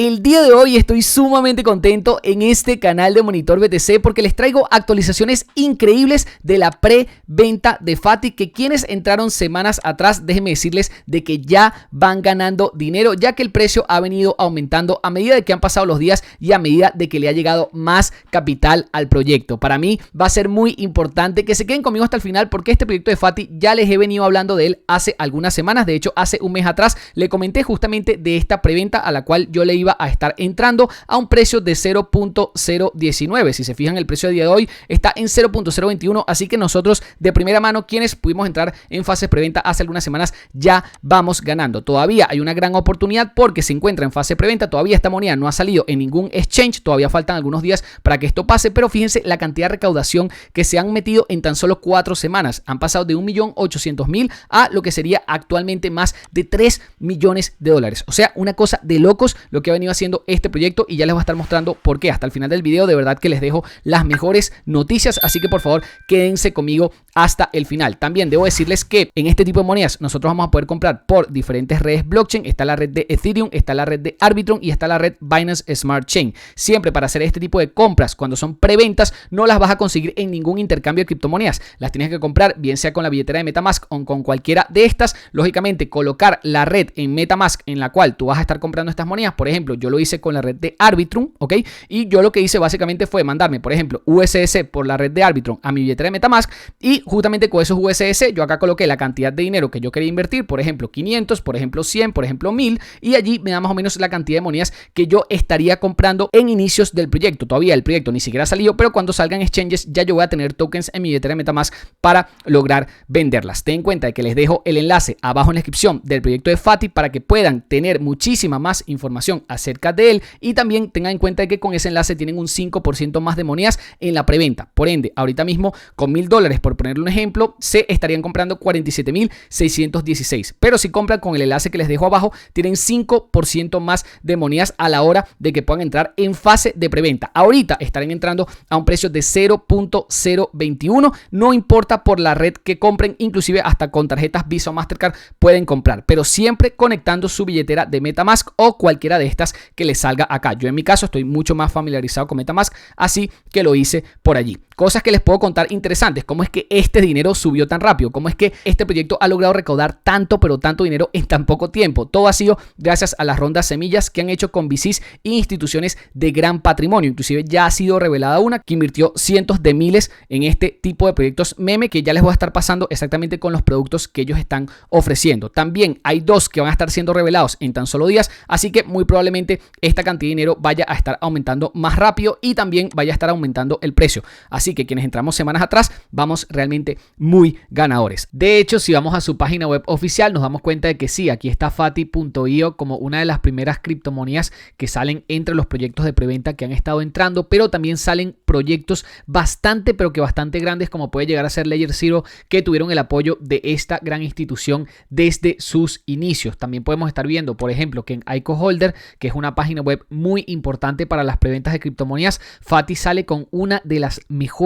El día de hoy estoy sumamente contento en este canal de Monitor BTC porque les traigo actualizaciones increíbles de la preventa de FATI, que quienes entraron semanas atrás, déjenme decirles de que ya van ganando dinero, ya que el precio ha venido aumentando a medida de que han pasado los días y a medida de que le ha llegado más capital al proyecto. Para mí va a ser muy importante que se queden conmigo hasta el final, porque este proyecto de FATI ya les he venido hablando de él hace algunas semanas. De hecho, hace un mes atrás le comenté justamente de esta preventa a la cual yo le iba a estar entrando a un precio de 0.019. Si se fijan, el precio a día de hoy está en 0.021, así que nosotros de primera mano, quienes pudimos entrar en fase preventa hace algunas semanas, ya vamos ganando. Todavía hay una gran oportunidad porque se encuentra en fase preventa, todavía esta moneda no ha salido en ningún exchange, todavía faltan algunos días para que esto pase, pero fíjense la cantidad de recaudación que se han metido en tan solo 4 semanas. Han pasado de 1.800.000 a lo que sería actualmente más de 3 millones de dólares. O sea, una cosa de locos lo que ha venido haciendo este proyecto, y ya les voy a estar mostrando por qué hasta el final del video. De verdad que les dejo las mejores noticias, así que por favor quédense conmigo hasta el final. También debo decirles que en este tipo de monedas nosotros vamos a poder comprar por diferentes redes blockchain. Está la red de Ethereum, está la red de Arbitrum y está la red Binance Smart Chain. Siempre para hacer este tipo de compras, cuando son preventas, no las vas a conseguir en ningún intercambio de criptomonedas. Las tienes que comprar bien sea con la billetera de MetaMask o con cualquiera de estas. Lógicamente, colocar la red en MetaMask en la cual tú vas a estar comprando estas monedas. Por ejemplo, yo lo hice con la red de Arbitrum, ¿ok? Y yo lo que hice básicamente fue mandarme, por ejemplo, USDC por la red de Arbitrum a mi billetera de MetaMask, y justamente con esos USDC yo acá coloqué la cantidad de dinero que yo quería invertir, por ejemplo 500, por ejemplo 100, por ejemplo 1000, y allí me da más o menos la cantidad de monedas que yo estaría comprando en inicios del proyecto. Todavía el proyecto ni siquiera ha salido, pero cuando salgan exchanges ya yo voy a tener tokens en mi billetera de MetaMask para lograr venderlas. Ten en cuenta de que les dejo el enlace abajo en la descripción del proyecto de FATI para que puedan tener muchísima más información acerca de él, y también tengan en cuenta de que con ese enlace tienen un 5% más de monedas en la preventa. Por ende, ahorita mismo con $1000, por ponerle un ejemplo, se estarían comprando 47.616, pero si compran con el enlace que les dejo abajo, tienen 5% más de monedas a la hora de que puedan entrar en fase de preventa. Ahorita estarán entrando a un precio de 0.021, no importa por la red que compren, inclusive hasta con tarjetas Visa o Mastercard pueden comprar, pero siempre conectando su billetera de MetaMask o cualquiera de estas que les salga acá. Yo en mi caso estoy mucho más familiarizado con MetaMask, así que lo hice por allí. Cosas que les puedo contar interesantes, cómo es que este dinero subió tan rápido, cómo es que este proyecto ha logrado recaudar tanto, pero tanto dinero en tan poco tiempo. Todo ha sido gracias a las rondas semillas que han hecho con VCs e instituciones de gran patrimonio. Inclusive ya ha sido revelada una que invirtió cientos de miles en este tipo de proyectos meme, que ya les voy a estar pasando exactamente con los productos que ellos están ofreciendo. También hay 2 que van a estar siendo revelados en tan solo días, así que muy probablemente esta cantidad de dinero vaya a estar aumentando más rápido y también vaya a estar aumentando el precio. Así que quienes entramos semanas atrás vamos realmente muy ganadores. De hecho, si vamos a su página web oficial, nos damos cuenta de que sí, aquí está Fati.io como una de las primeras criptomonedas que salen entre los proyectos de preventa que han estado entrando, pero también salen proyectos bastante, pero que bastante grandes, como puede llegar a ser Layer Zero, que tuvieron el apoyo de esta gran institución desde sus inicios. También podemos estar viendo, por ejemplo, que en IcoHolder, que es una página web muy importante para las preventas de criptomonedas, Fati sale con una de las mejores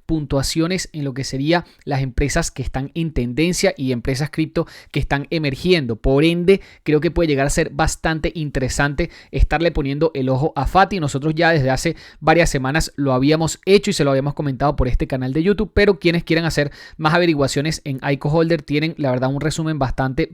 puntuaciones en lo que sería las empresas que están en tendencia y empresas cripto que están emergiendo. Por ende, creo que puede llegar a ser bastante interesante estarle poniendo el ojo a Fati. Nosotros ya desde hace varias semanas lo habíamos hecho y se lo habíamos comentado por este canal de YouTube, pero quienes quieran hacer más averiguaciones en IcoHolder tienen la verdad un resumen bastante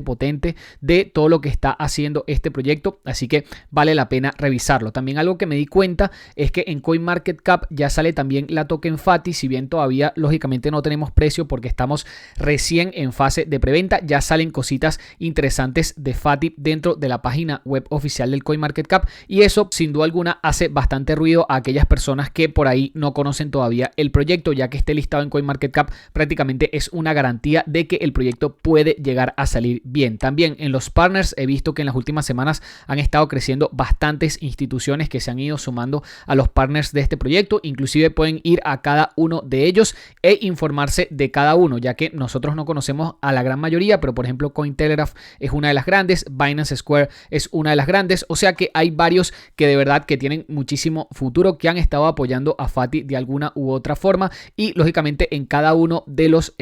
potente de todo lo que está haciendo este proyecto, así que vale la pena revisarlo. También algo que me di cuenta es que en CoinMarketCap ya sale también la token FATI, si bien todavía lógicamente no tenemos precio porque estamos recién en fase de preventa, ya salen cositas interesantes de FATI dentro de la página web oficial del CoinMarketCap, y eso sin duda alguna hace bastante ruido a aquellas personas que por ahí no conocen todavía el proyecto. Ya que esté listado en CoinMarketCap prácticamente es una garantía de que el proyecto puede llegar a salir bien. También en los partners he visto que en las últimas semanas han estado creciendo bastantes instituciones que se han ido sumando a los partners de este proyecto. Inclusive pueden ir a cada uno de ellos e informarse de cada uno, ya que nosotros no conocemos a la gran mayoría, pero por ejemplo Cointelegraph es una de las grandes, Binance Square es una de las grandes, o sea que hay varios que de verdad que tienen muchísimo futuro, que han estado apoyando apoyando a Fati de alguna u otra forma, y lógicamente en cada uno de los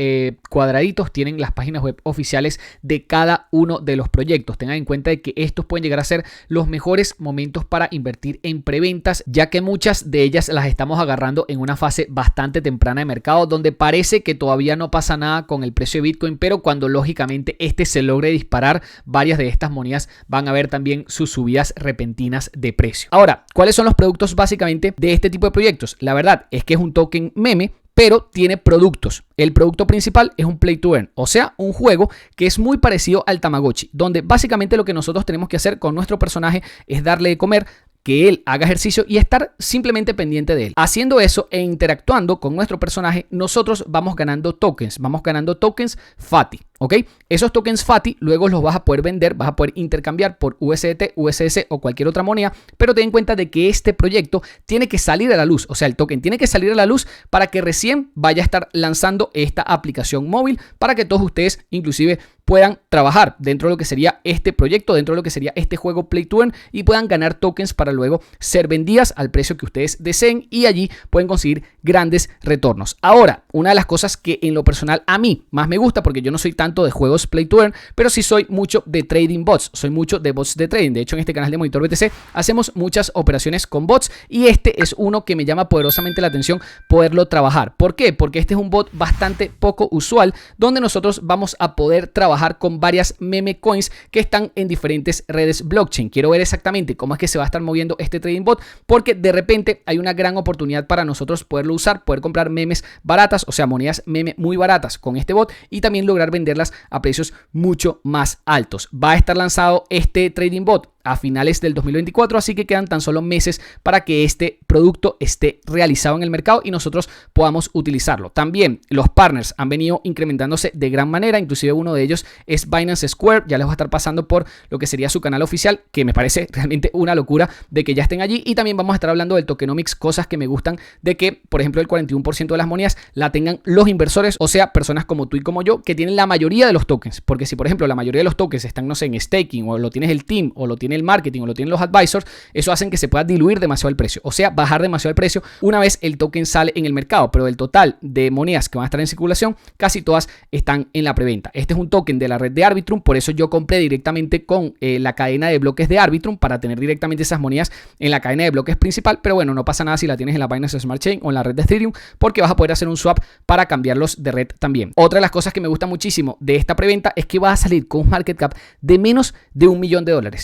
cuadraditos tienen las páginas web oficiales de cada uno de los proyectos. Tengan en cuenta de que estos pueden llegar a ser los mejores momentos para invertir en preventas, ya que muchas de ellas las estamos agarrando en una fase bastante temprana de mercado, donde parece que todavía no pasa nada con el precio de Bitcoin, pero cuando lógicamente este se logre disparar, varias de estas monedas van a ver también sus subidas repentinas de precio. Ahora, ¿cuáles son los productos básicamente de este tipo de proyectos? La verdad es que es un token meme, pero tiene productos. El producto principal es un Play to Earn, o sea, un juego que es muy parecido al Tamagotchi, donde básicamente lo que nosotros tenemos que hacer con nuestro personaje es darle de comer, que él haga ejercicio y estar simplemente pendiente de él. Haciendo eso e interactuando con nuestro personaje, nosotros vamos ganando tokens Fati. ¿Ok? Esos tokens Fati luego los vas a poder vender, vas a poder intercambiar por USDT, USS o cualquier otra moneda, pero ten en cuenta de que este proyecto tiene que salir a la luz, o sea, el token tiene que salir a la luz para que recién vaya a estar lanzando esta aplicación móvil para que todos ustedes inclusive puedan trabajar dentro de lo que sería este proyecto, dentro de lo que sería este juego Play to Earn y puedan ganar tokens para luego ser vendidas al precio que ustedes deseen y allí pueden conseguir grandes retornos. Ahora, una de las cosas que en lo personal a mí más me gusta, porque yo no soy tanto de juegos Play to Earn, pero sí soy mucho de trading bots, soy mucho de bots de trading. De hecho, en este canal de Monitor BTC hacemos muchas operaciones con bots y este es uno que me llama poderosamente la atención poderlo trabajar. ¿Por qué? Porque este es un bot bastante poco usual donde nosotros vamos a poder trabajar con varias meme coins que están en diferentes redes blockchain. Quiero ver exactamente cómo es que se va a estar moviendo este trading bot, porque de repente hay una gran oportunidad para nosotros poderlo usar, poder comprar memes baratas, o sea, monedas meme muy baratas con este bot y también lograr venderlas a precios mucho más altos. Va a estar lanzado este trading bot a finales del 2024, así que quedan tan solo meses para que este producto esté realizado en el mercado y nosotros podamos utilizarlo. También los partners han venido incrementándose de gran manera, inclusive uno de ellos es Binance Square. Ya les voy a estar pasando por lo que sería su canal oficial, que me parece realmente una locura de que ya estén allí, y también vamos a estar hablando del tokenomics, cosas que me gustan de que, por ejemplo, el 41% de las monedas la tengan los inversores, o sea, personas como tú y como yo, que tienen la mayoría de los tokens, porque si por ejemplo la mayoría de los tokens están, no sé, en staking, o lo tienes el team, o lo tiene el marketing, o lo tienen los advisors, eso hacen que se pueda diluir demasiado el precio, o sea, bajar demasiado el precio una vez el token sale en el mercado. Pero del total de monedas que van a estar en circulación, casi todas están en la preventa. Este es un token de la red de Arbitrum, por eso yo compré directamente con la cadena de bloques de Arbitrum para tener directamente esas monedas en la cadena de bloques principal. Pero bueno, no pasa nada si la tienes en la Binance Smart Chain o en la red de Ethereum, porque vas a poder hacer un swap para cambiarlos de red también. Otra de las cosas que me gusta muchísimo de esta preventa es que va a salir con un market cap de menos de $1 millón.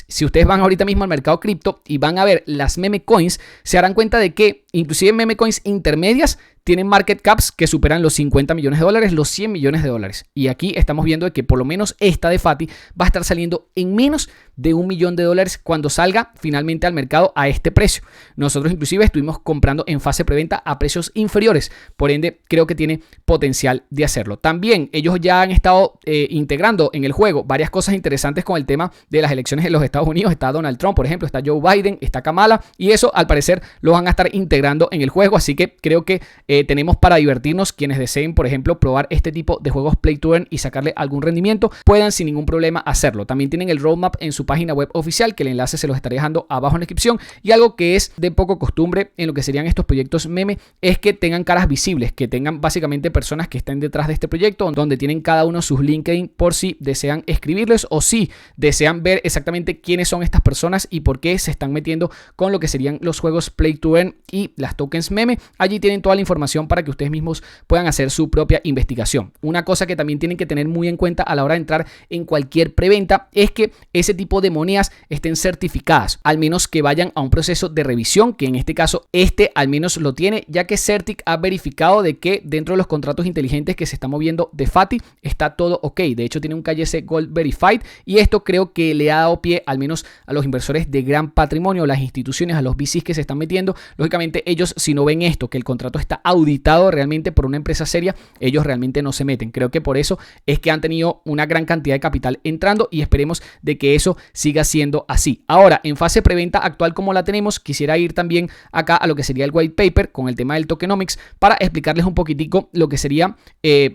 Si ustedes van ahorita mismo al mercado cripto y van a ver las meme coins, se darán cuenta de que inclusive meme coins intermedias tienen market caps que superan los $50 millones, los $100 millones. Y aquí estamos viendo que por lo menos esta de Fati va a estar saliendo en menos de $1 millón cuando salga finalmente al mercado a este precio. Nosotros inclusive estuvimos comprando en fase preventa a precios inferiores, por ende creo que tiene potencial de hacerlo. También ellos ya han estado integrando en el juego varias cosas interesantes con el tema de las elecciones en los Estados Unidos. Está Donald Trump, por ejemplo, está Joe Biden, está Kamala, y eso al parecer lo van a estar integrando en el juego, así que creo que tenemos para divertirnos. Quienes deseen, por ejemplo, probar este tipo de juegos Play to Earn y sacarle algún rendimiento, puedan sin ningún problema hacerlo. También tienen el roadmap en su página web oficial, que el enlace se los estaré dejando abajo en la descripción. Y algo que es de poco costumbre en lo que serían estos proyectos meme es que tengan caras visibles, que tengan básicamente personas que estén detrás de este proyecto, donde tienen cada uno sus LinkedIn por si desean escribirles o si desean ver exactamente quiénes son estas personas y por qué se están metiendo con lo que serían los juegos Play to Earn y las tokens meme. Allí tienen toda la información para que ustedes mismos puedan hacer su propia investigación. Una cosa que también tienen que tener muy en cuenta a la hora de entrar en cualquier preventa es que ese tipo de monedas estén certificadas, al menos que vayan a un proceso de revisión, que en este caso al menos lo tiene, ya que Certic ha verificado de que dentro de los contratos inteligentes que se están moviendo de Fati está todo ok. De hecho tiene un KYC Gold Verified y esto creo que le ha dado pie al menos a los inversores de gran patrimonio, las instituciones, a los VCs que se están metiendo. Lógicamente ellos, si no ven esto, que el contrato está auditado realmente por una empresa seria, ellos realmente no se meten. Creo que por eso es que han tenido una gran cantidad de capital entrando y esperemos de que eso siga siendo así. Ahora, en fase preventa actual como la tenemos, quisiera ir también acá a lo que sería el white paper con el tema del tokenomics para explicarles un poquitico lo que sería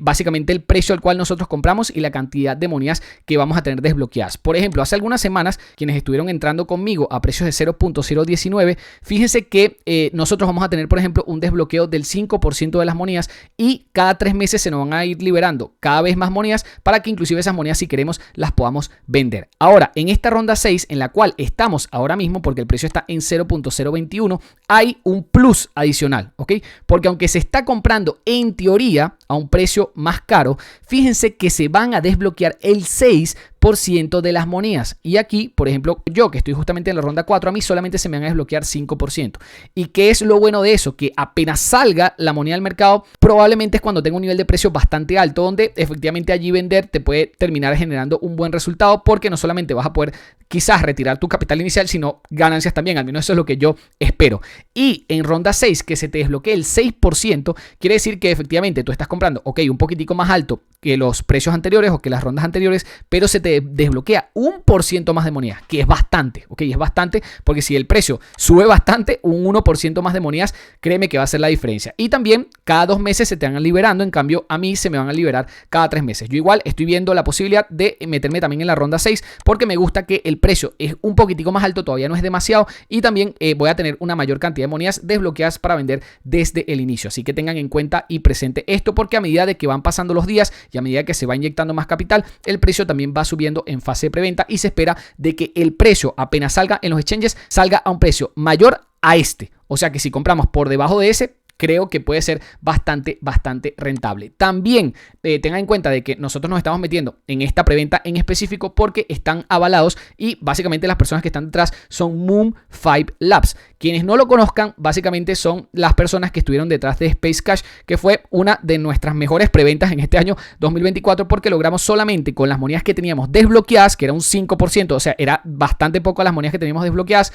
básicamente el precio al cual nosotros compramos y la cantidad de monedas que vamos a tener desbloqueadas. Por ejemplo, hace algunas semanas, quienes estuvieron entrando conmigo a precios de 0.019, fíjense que nosotros vamos a tener, por ejemplo, un desbloqueo del 5% de las monedas y cada 3 meses se nos van a ir liberando cada vez más monedas para que inclusive esas monedas, si queremos, las podamos vender. Ahora, en esta ronda 6, en la cual estamos ahora mismo, porque el precio está en 0.021, hay un plus adicional, ¿ok? Porque aunque se está comprando en teoría a un precio más caro, fíjense que se van a desbloquear el 6% de las monedas. Y aquí, por ejemplo, yo que estoy justamente en la ronda 4, a mí solamente se me van a desbloquear 5%. ¿Y qué es lo bueno de eso? Que apenas salga la moneda al mercado, probablemente es cuando tenga un nivel de precio bastante alto, donde efectivamente allí vender te puede terminar generando un buen resultado, porque no solamente vas a poder quizás retirar tu capital inicial, sino ganancias también. Al menos eso es lo que yo espero. Y en ronda 6, que se te desbloquee el 6%, quiere decir que efectivamente tú estás comprando, ok, un poquitico más alto que los precios anteriores o que las rondas anteriores, pero se te desbloquea 1% más de monedas, que es bastante, ok, es bastante, porque si el precio sube bastante, un 1% más de monedas, créeme que va a ser la diferencia. Y también cada 2 meses se te van liberando, en cambio a mí se me van a liberar cada 3 meses. Yo igual estoy viendo la posibilidad de meterme también en la ronda 6, porque me gusta que el precio es un poquitico más alto, todavía no es demasiado, y también voy a tener una mayor cantidad de monedas desbloqueadas para vender desde el inicio. Así que tengan en cuenta y presente esto, porque a medida de que van pasando los días y a medida que se va inyectando más capital, el precio también va subiendo en fase de preventa y se espera de que el precio apenas salga en los exchanges salga a un precio mayor a este. O sea que si compramos por debajo de ese, creo que puede ser bastante rentable. También tengan en cuenta de que nosotros nos estamos metiendo en esta preventa en específico porque están avalados y básicamente las personas que están detrás son Moon5 Labs. Quienes no lo conozcan, básicamente son las personas que estuvieron detrás de Space Cash, que fue una de nuestras mejores preventas en este año 2024, porque logramos solamente con las monedas que teníamos desbloqueadas, que era un 5%, o sea, era bastante poco las monedas que teníamos desbloqueadas,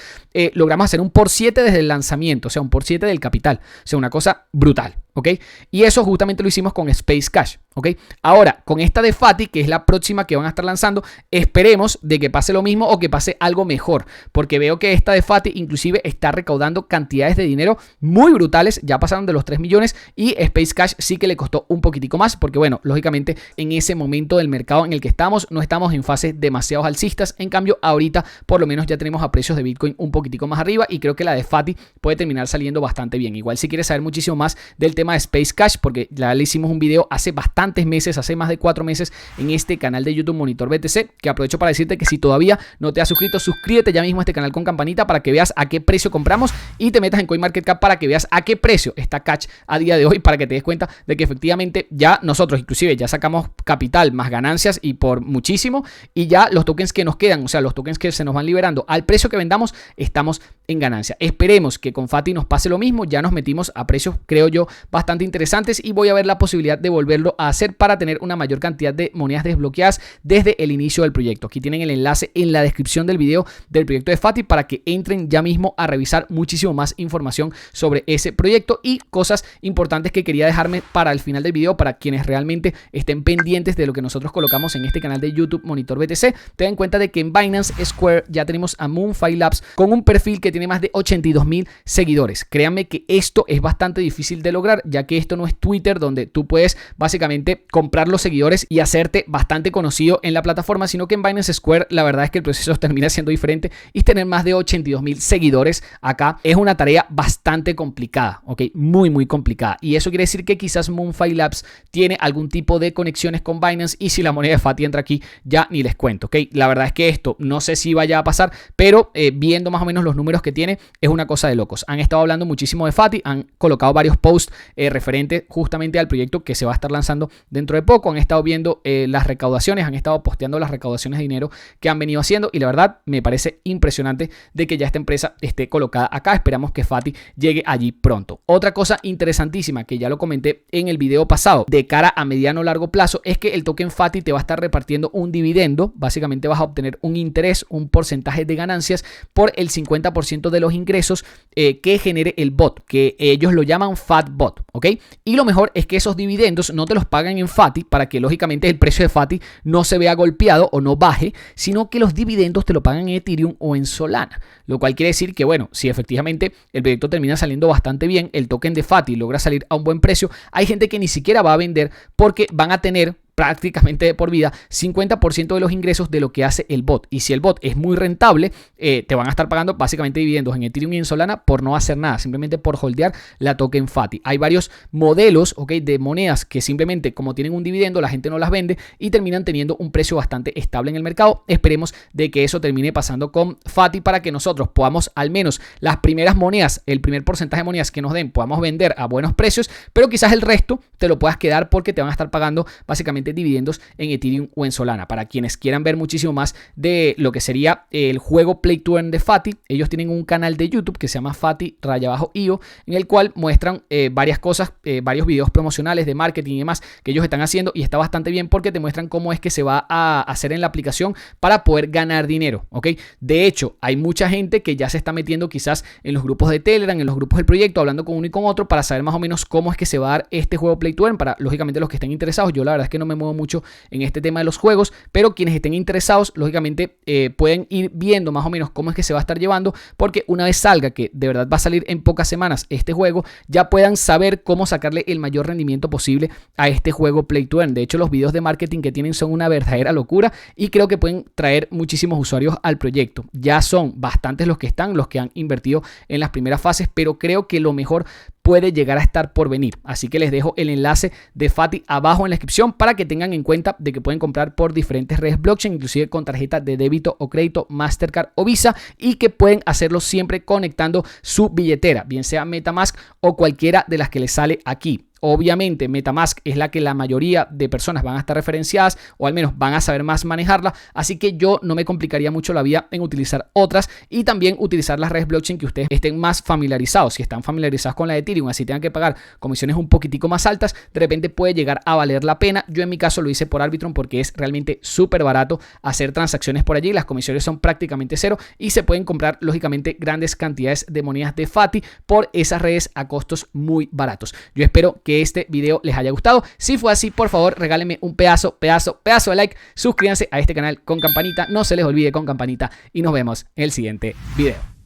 logramos hacer un por 7 desde el lanzamiento, o sea, un por 7 del capital, o sea, una cosa brutal. ¿Ok? Y eso justamente lo hicimos con Space Cash, ¿ok? Ahora, con esta de Fati, que es la próxima que van a estar lanzando, esperemos de que pase lo mismo o que pase algo mejor, porque veo que esta de Fati inclusive está recaudando cantidades de dinero muy brutales, ya pasaron de los 3 millones y Space Cash sí que le costó un poquitico más, porque bueno, lógicamente en ese momento del mercado en el que estamos, no estamos en fases demasiado alcistas, en cambio ahorita por lo menos ya tenemos a precios de Bitcoin un poquitico más arriba y creo que la de Fati puede terminar saliendo bastante bien. Igual si quieres saber muchísimo más del tema de Space Cash, porque ya le hicimos un video hace bastantes meses, hace más de 4 meses en este canal de YouTube Monitor BTC, que aprovecho para decirte que si todavía no te has suscrito, suscríbete ya mismo a este canal con campanita para que veas a qué precio compramos y te metas en CoinMarketCap para que veas a qué precio está Cash a día de hoy, para que te des cuenta de que efectivamente ya nosotros inclusive ya sacamos capital más ganancias y por muchísimo, y ya los tokens que nos quedan, o sea, los tokens que se nos van liberando al precio que vendamos, estamos en ganancia. Esperemos que con Fati nos pase lo mismo, ya nos metimos a precios, creo yo, bastante interesantes y voy a ver la posibilidad de volverlo a hacer para tener una mayor cantidad de monedas desbloqueadas desde el inicio del proyecto. Aquí tienen el enlace en la descripción del video del proyecto de Fati para que entren ya mismo a revisar muchísimo más información sobre ese proyecto y cosas importantes que quería dejarme para el final del video, para quienes realmente estén pendientes de lo que nosotros colocamos en este canal de YouTube Monitor BTC. Ten en cuenta de que en Binance Square ya tenemos a Moon5 Labs con un perfil que tiene más de 82,000 seguidores. Créanme que esto es bastante difícil de lograr, ya que esto no es Twitter, donde tú puedes básicamente comprar los seguidores y hacerte bastante conocido en la plataforma, sino que en Binance Square la verdad es que el proceso termina siendo diferente y tener más de 82,000 seguidores acá es una tarea bastante complicada, ¿ok? Muy complicada. Y eso quiere decir que quizás Moon5 Labs tiene algún tipo de conexiones con Binance y si la moneda de Fati entra aquí, ya ni les cuento, ¿ok? La verdad es que esto no sé si vaya a pasar, pero viendo más o menos los números que tiene, es una cosa de locos. Han estado hablando muchísimo de Fati, han colocado varios posts referentes justamente al proyecto que se va a estar lanzando dentro de poco. Han estado viendo las recaudaciones, han estado posteando las recaudaciones de dinero que han venido haciendo y la verdad me parece impresionante de que ya esta empresa esté colocada acá. Esperamos que Fati llegue allí pronto. Otra cosa interesantísima que ya lo comenté en el video pasado de cara a mediano o largo plazo es que el token Fati te va a estar repartiendo un dividendo. Básicamente vas a obtener un interés, un porcentaje de ganancias por el 50% de los ingresos que genere el bot, que ellos lo llaman FatBot. ¿ok? Y lo mejor es que esos dividendos no te los pagan en FATI para que lógicamente el precio de FATI no se vea golpeado o no baje, sino que los dividendos te lo pagan en Ethereum o en Solana, lo cual quiere decir que, bueno, si efectivamente el proyecto termina saliendo bastante bien, el token de FATI logra salir a un buen precio, hay gente que ni siquiera va a vender porque van a tener prácticamente de por vida 50% de los ingresos de lo que hace el bot. Y si el bot es muy rentable, te van a estar pagando básicamente dividendos en Ethereum y en Solana por no hacer nada, simplemente por holdear la token FATI. Hay varios modelos, ¿ok?, de monedas que simplemente como tienen un dividendo, la gente no las vende y terminan teniendo un precio bastante estable en el mercado. Esperemos de que eso termine pasando con FATI para que nosotros podamos al menos las primeras monedas, el primer porcentaje de monedas que nos den, podamos vender a buenos precios, pero quizás el resto te lo puedas quedar porque te van a estar pagando básicamente dividendos en Ethereum o en Solana. Para quienes quieran ver muchísimo más de lo que sería el juego Play to Earn de FATI, ellos tienen un canal de YouTube que se llama Fati_IO, en el cual muestran varias cosas, varios videos promocionales de marketing y demás que ellos están haciendo, y está bastante bien porque te muestran cómo es que se va a hacer en la aplicación para poder ganar dinero, ¿ok? De hecho, hay mucha gente que ya se está metiendo quizás en los grupos de Telegram, en los grupos del proyecto, hablando con uno y con otro para saber más o menos cómo es que se va a dar este juego Play to Earn, para lógicamente los que estén interesados. Yo la verdad es que no me muevo mucho en este tema de los juegos, pero quienes estén interesados lógicamente pueden ir viendo más o menos cómo es que se va a estar llevando, porque una vez salga, que de verdad va a salir en pocas semanas este juego, ya puedan saber cómo sacarle el mayor rendimiento posible a este juego Play to Earn. De hecho, los videos de marketing que tienen son una verdadera locura y creo que pueden traer muchísimos usuarios al proyecto. Ya son bastantes los que han invertido en las primeras fases, pero creo que lo mejor puede llegar a estar por venir. Así que les dejo el enlace de Fati abajo en la descripción para que tengan en cuenta de que pueden comprar por diferentes redes blockchain, inclusive con tarjeta de débito o crédito, Mastercard o Visa, y que pueden hacerlo siempre conectando su billetera, bien sea MetaMask o cualquiera de las que les sale aquí. Obviamente MetaMask es la que la mayoría de personas van a estar referenciadas, o al menos van a saber más manejarla, así que yo no me complicaría mucho la vida en utilizar otras, y también utilizar las redes blockchain que ustedes estén más familiarizados. Si están familiarizados con la de Ethereum, así tengan que pagar comisiones un poquitico más altas, de repente puede llegar a valer la pena. Yo en mi caso lo hice por Arbitrum porque es realmente súper barato hacer transacciones por allí, las comisiones son prácticamente cero y se pueden comprar lógicamente grandes cantidades de monedas de Fati por esas redes a costos muy baratos. Yo espero que este video les haya gustado. Si fue así, por favor, regálenme un pedazo de like, suscríbanse a este canal con campanita, no se les olvide con campanita, y nos vemos en el siguiente video.